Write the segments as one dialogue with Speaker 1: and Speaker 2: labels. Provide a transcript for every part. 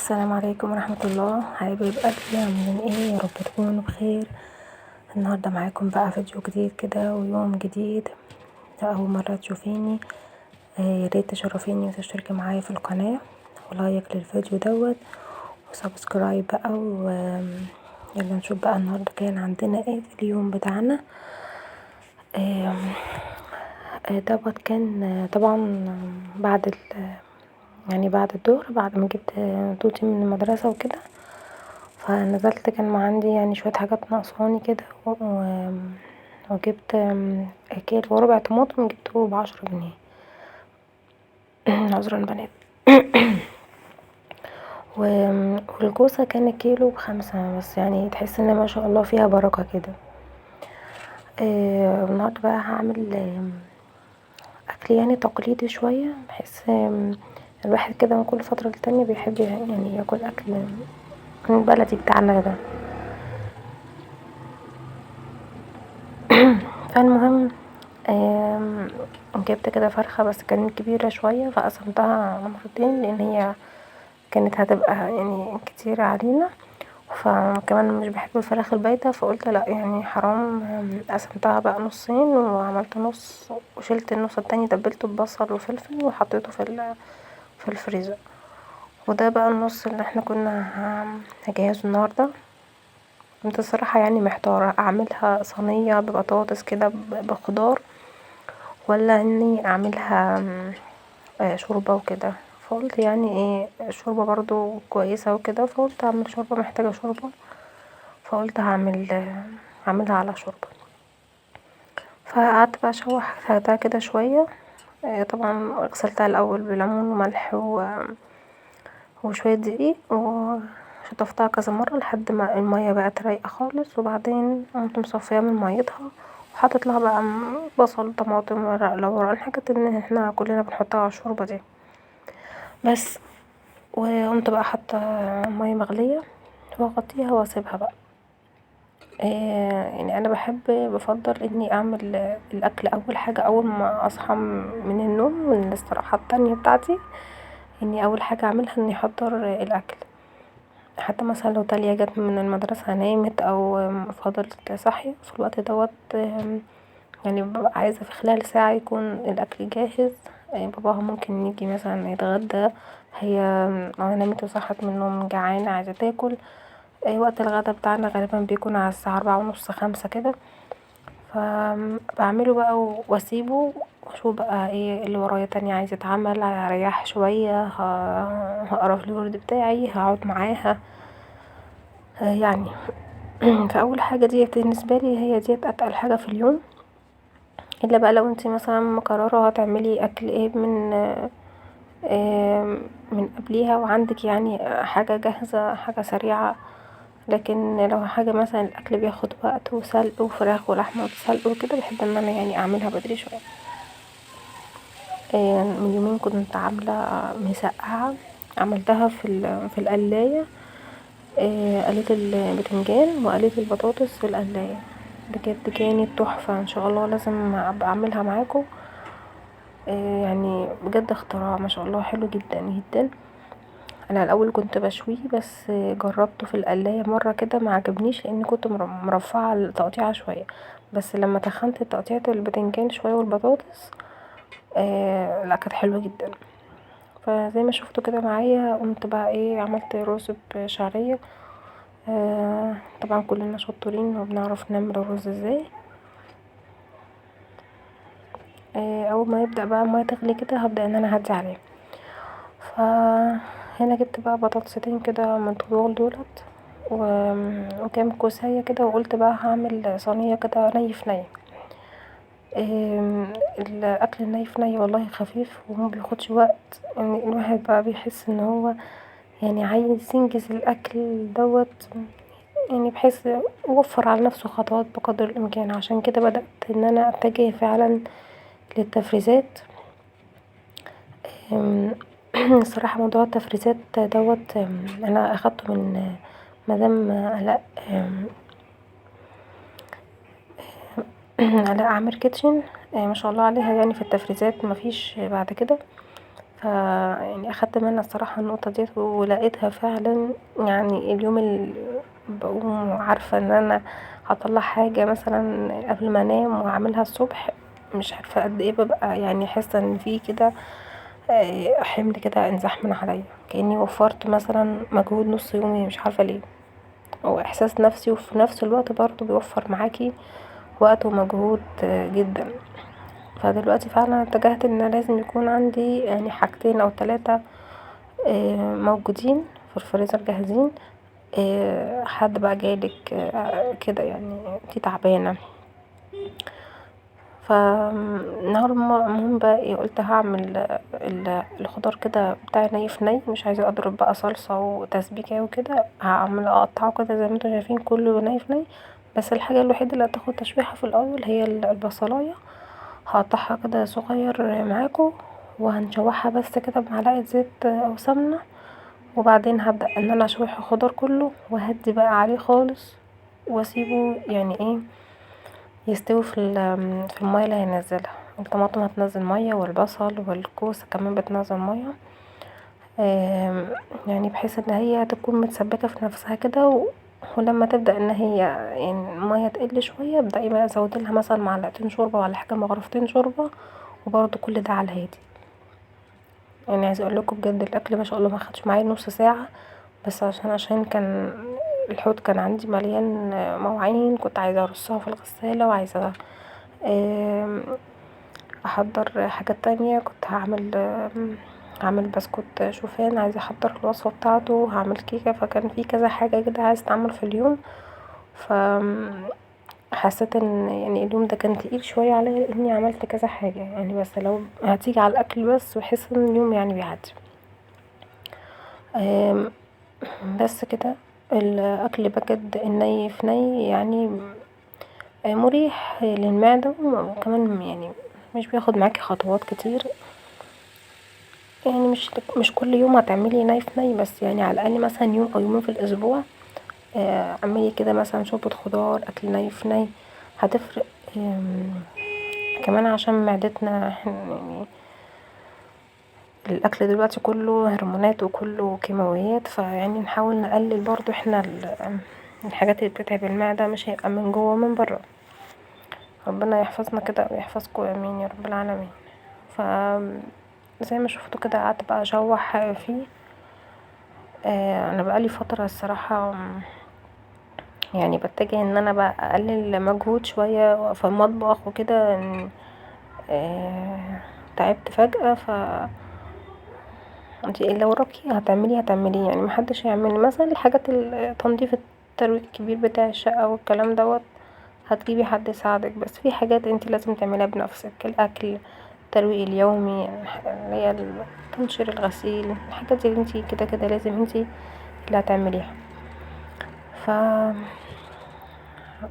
Speaker 1: السلام عليكم ورحمة الله حبايب قلبي، عاملين ايه؟ يا رب تكونوا بخير. النهارده معاكم بقى فيديو جديد كده ويوم جديد. لو اول مرة تشوفيني ياريت تشرفيني وتشتركي معايا في القناة ولايك للفيديو وسبسكرايب بقى يلا نشوف بقى النهارده كان عندنا ايه في اليوم بتاعنا. كان طبعا بعد بعد الظهر، بعد ما جبت توتي من المدرسة وكده، فنزلت كان عندي شوية حاجات ناقصاني كده وجبت كيلو وربع طماطم جبته ب10 جنيه. عذرا بنات. والكوسة كان الكيلو ب5، بس تحس ان ما شاء الله فيها بركة كده. النهارده بقى هعمل اكل تقليدي شوية، بحس الواحد كده من كل فترة للتانية بيحب ياكل اكل من البلدي بتاعنا ده. فالمهم جبت كده فرخة، بس كانت كبيرة شوية فقسمتها مرتين لان هي كانت هتبقى كتيرة علينا، فكمان مش بحب الفراخ البايتة، فقلت لا حرام. قسمتها بقى نصين وعملت نص وشلت النص التاني، تبلته ببصل وفلفل وحطيته في الفريزر. وده بقى النص اللي احنا كنا هجهزه النهارده. كنت الصراحة محتارة اعملها صينية ببطاطس كده بخضار، ولا اني اعملها شوربة وكده. فقلت الشوربة برضو كويسة وكده، فقلت اعمل شوربة، محتاجة شوربة، فقلت هعملها على شوربة. فقعدت بقى اشوحها كده شوية. طبعا غسلتها الاول بليمون وملح وشوية دقيق وشطفتها كذا مرة لحد ما المية بقت رايقة خالص، وبعدين قمت مصفيها من ميتها وحطيت لها بقى بصل طماطم ورق لورا، الحاجات اللي احنا كلنا بنحطها على الشوربة دي بس. وقمت بقى حاطه ميه مغليه واغطيها واسيبها بقى. انا بفضل اني اعمل الاكل اول حاجه اول ما اصحى من النوم، من الاستراحه التانية بتاعتي، اني اول حاجه اعملها اني احضر الاكل. حتى مثلا لو تالية جت من المدرسة نامت او فضلت صاحية في الوقت ببقى عايزة في خلال ساعة يكون الاكل جاهز. باباها ممكن يجي مثلا يتغدى، هي نامت وصحت من النوم جعانة عايزة تاكل. وقت الغدا بتاعنا غالبا بيكون على الساعة 4:30 5 كده، فبعمله بقى واسيبه واشوف بقى ايه اللي ورايا تاني عايز يتعمل. هريح شوية، هقرا في الورد بتاعي، هقعد معاها فاول حاجة ديت بالنسبة لي هي ديت اتقل حاجة في اليوم. الا بقى لو انتي مثلا مقررة هتعملي اكل ايه من قبليها وعندك حاجة جاهزة، حاجة سريعة. لكن لو حاجة مثلا الاكل بياخد وقت وسلق وفراخ ولحمة وسلق وكده، بحب ان انا اعملها بدري شوية. من يومين كنت عاملة مسقعة، عملتها في القلاية. قليت البتنجان وقليت البطاطس في القلاية، بجد كانت تحفة. ان شاء الله لازم ابقى اعملها معاكم. بجد اختراع ما شاء الله، حلو جدا جدا. انا الاول كنت بشويه، بس جربته في القلاية مرة كده ما عجبنيش لان كنت مرفعة التقطيعة شوية، بس لما تخنت تقطيعة البتنجان شوية والبطاطس لا كانت حلوة جدا. فزي ما شفتوا كده معايا قمت بقى عملت رز بشعرية. طبعا كلنا شطورين وبنعرف نعمل الرز ازاي. اول ما يبدأ بقى المية تغلي كده هبدأ ان انا اهدي عليه. فهنا جبت بقى بطاطستين كده من طول دولت وكام كوساية كده، وقلت بقى هعمل صينية كده ني في ني. الاكل الني في ني والله خفيف ومبياخدش وقت، الواحد بقى بيحس ان هو عايز ينجز الاكل بحيث يوفر على نفسه خطوات بقدر الامكان. عشان كده بدأت ان انا اتجه فعلا للتفريزات. الصراحة موضوع التفريزات انا اخدته من مدام آلاء آلاء عامر كيتشن. ما شاء الله عليها في التفريزات مفيش بعد كده. يعني اخدت منها الصراحة النقطة دية ولقيتها فعلا يعني اليوم اللي بقوم وعارفة ان انا هطلع حاجة مثلا قبل ما انام وهعملها الصبح مش عارفة قد ايه ببقى يعني حاسة ان في كده حمل كده انزاح من عليا كأني وفرت مثلا مجهود نص يومي مش عارفة ليه واحساس نفسي وفي نفس الوقت برضه بيوفر معاكي وقت ومجهود جدا فدلوقتي فعلا اتجهت ان لازم يكون عندي يعني حاجتين او 3 موجودين في الفريزر جاهزين حد بقى جايلك كده يعني انتي تعبانة النهارده المهم بقى ايه قلت هعمل الخضار كده بتاعي ني في ني مش عايزة اضرب بقى صلصة وتسبيكة وكده هعمل اقطعه كده زي ما انتوا شايفين كله ني في ني بس الحاجة الوحيدة اللي هتاخد تشويحة في الاول هي البصلاية هقطعها كده صغير معاكم وهنشوحها بس كده بمعلقة زيت او سمنة وبعدين هبدأ ان انا اشوح الخضار كله وهدي بقى عليه خالص واسيبه يعني ايه يستوي في المية اللي هينزلها الطماطم هتنزل مية والبصل والكوسة كمان بتنزل مية يعني بحيث ان هي تكون متسبكة في نفسها كده ولما تبدأ ان هي يعني المية تقل شوية ابدأي بقى زوديلها مثلا معلقتين شوربة ولا حاجة مغرفتين شوربة وبرضه كل ده على الهادي يعني عايزة اقولكوا بجد الاكل ما شاء الله ما خدش معايا نص ساعة بس عشان كان الحوض كان عندي مليان مواعين كنت عايزة ارصها في الغسالة وعايزة احضر حاجات تانية كنت هعمل بسكوت شوفان عايزة احضر الوصفة بتاعته هعمل كيكة فكان في كذا حاجة كده عايزة تتعمل في اليوم ف حسيت ان يعني اليوم ده كان تقيل شوية عليا لاني عملت كذا حاجة يعني بس لو هتيجي على الاكل بس بحس ان اليوم يعني بيعدي آم، بس كده الاكل بجد الني في ني يعني مريح للمعدة وكمان يعني مش بياخد معاكي خطوات كتير يعني مش كل يوم هتعملي ني في ني بس يعني على الاقل مثلا يوم او يومين في الاسبوع اعملي كده مثلا شوربة خضار اكل ني في ني هتفرق كمان عشان معدتنا يعني الاكل دلوقتي كله هرمونات وكله كيماويات فيعني نحاول نقلل برضو احنا الحاجات اللي بتتعب المعدة مش هيبقى من جوه ومن بره ربنا يحفظنا كده ويحفظكم امين يا رب العالمين ف زي ما شفتوا كده قعدت بقى اشوح فيه انا بقالي فترة الصراحة يعني بتجه ان انا بقى اقلل مجهود شوية في المطبخ وكده تعبت فجأة انتي اللي وراكي هتعمليه يعني محدش هيعمل مثلا الحاجات تنظيف الترويق الكبير بتاع الشقة والكلام دوت هتجيبي حد يساعدك بس في حاجات انتي لازم تعمليها بنفسك الاكل الترويق اليومي اللي هي تنشير الغسيل الحاجات دي انتي كده كده لازم انتي اللي هتعمليها ف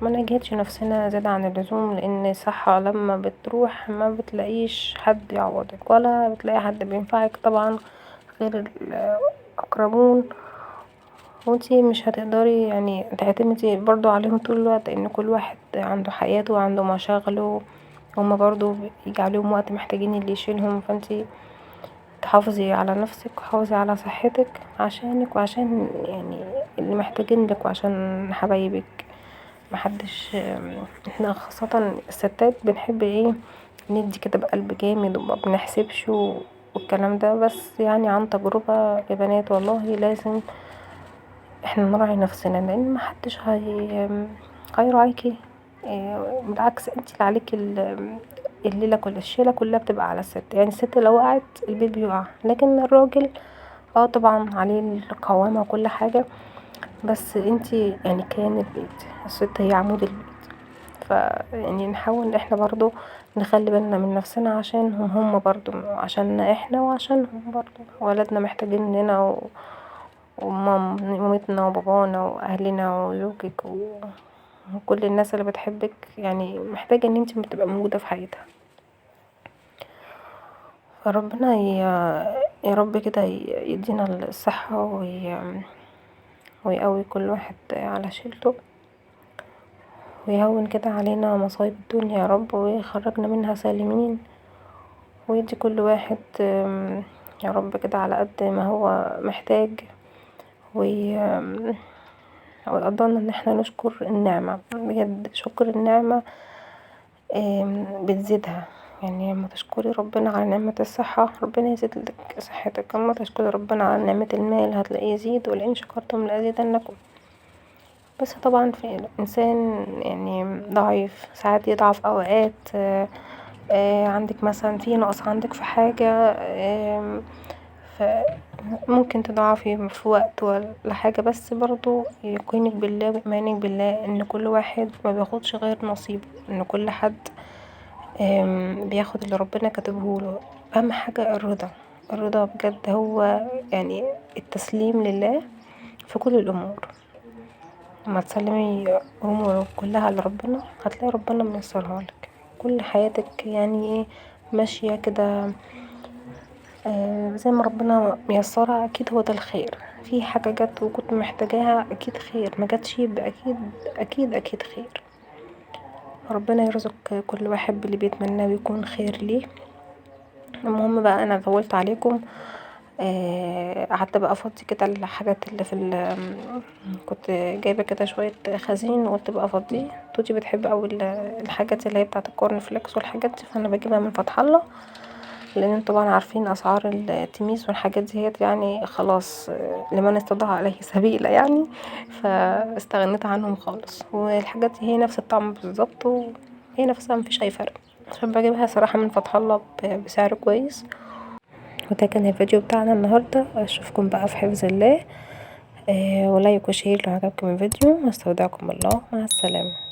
Speaker 1: ما نجهدش نفسنا زيادة عن اللزوم لان الصحة لما بتروح ما بتلاقيش حد يعوضك ولا بتلاقي حد بينفعك طبعا غير الأقربون وانتي مش هتقدري يعني تعتمدي برضو عليهم طول الوقت لان كل واحد عنده حياته وعنده مشاغله هما برضو بيجي عليهم وقت محتاجين اللي يشيلهم فانتي تحافظي على نفسك وحافظي على صحتك عشانك وعشان يعني اللي محتاجين لك وعشان حبايبك محدش احنا خاصة الستات بنحب ايه ندي كده بقلب جامد وما بنحسبش والكلام ده بس يعني عن تجربة يا بنات والله لازم احنا نراعي نفسنا لان محدش هيراعيكي بالعكس انتي اللي عليكي الليلة كل الشيلة كلها بتبقى على الست يعني الست لو وقعت البيت بيقع لكن الراجل طبعا عليه القوامة وكل حاجة بس انتي يعني كيان البيت الست هي عمود البيت ف يعني نحاول ان احنا برضو نخلي بالنا من نفسنا عشانهم هم برضو عشاننا احنا وعشانهم برضو ولادنا محتاجين مننا ومامتنا وبابانا واهلنا وزوجك وكل الناس اللي بتحبك يعني محتاجة ان انتي تبقى موجودة في حياتها فربنا يا رب كده يدينا الصحة ويقوي كل واحد على شيلته ويهون كده علينا مصايب الدنيا يا رب ويخرجنا منها سالمين ويدي كل واحد يا رب كدا على قد ما هو محتاج ويقدرنا ان احنا نشكر النعمة، بجد شكر النعمة بتزيدها، يعني لما تشكري ربنا على نعمة الصحة ربنا يزيدلك صحتك، اما تشكري ربنا على نعمة المال هتلاقيه يزيد ولئن شكرتم لأزيدنكم. بس طبعا في الإنسان يعني ضعيف ساعات يضعف اوقات عندك مثلا في نقص عندك في حاجة ممكن تضعفي في وقت ولا حاجة، بس برضو يقينك بالله وإيمانك بالله ان كل واحد مبياخدش غير نصيبه، ان كل حد بياخد اللي ربنا كاتبهوله. اهم حاجة الرضا بجد هو يعني التسليم لله في كل الأمور، لما تسلمي أمورك كلها لربنا هتلاقي ربنا ميسرهالك، كل حياتك يعني ماشية كدا زي ما ربنا ميسرها اكيد هو دا الخير، في حاجة جت وكنت محتاجاها اكيد خير، مجتش يبقى اكيد خير. ربنا يرزق كل واحد باللي بيتمناه ويكون خير ليه. المهم بقى انا طولت عليكم، قعدت بقى افضي كدا الحاجات اللي كنت جايبه كدا شوية خزين وقلت بقى افضيه. توتي بتحب اوي الحاجات اللي هي بتاعة الكورن فليكس والحاجات دي، فانا بجيبها من فتح الله، لان انتوا طبعا عارفين اسعار التميس والحاجات ديت يعني خلاص لمن استطاع عليه سبيل يعني، فاستغنيت عنهم خالص، والحاجات دي هي نفس الطعم بالظبط وهي نفسها مفيش اي فرق، فبجيبها صراحة من فتح الله بسعر كويس. وده كان الفيديو بتاعنا النهاردة، اشوفكم بقى في حفظ الله، ولايك وشير لو عجبكم الفيديو، واستودعكم الله، مع السلامة.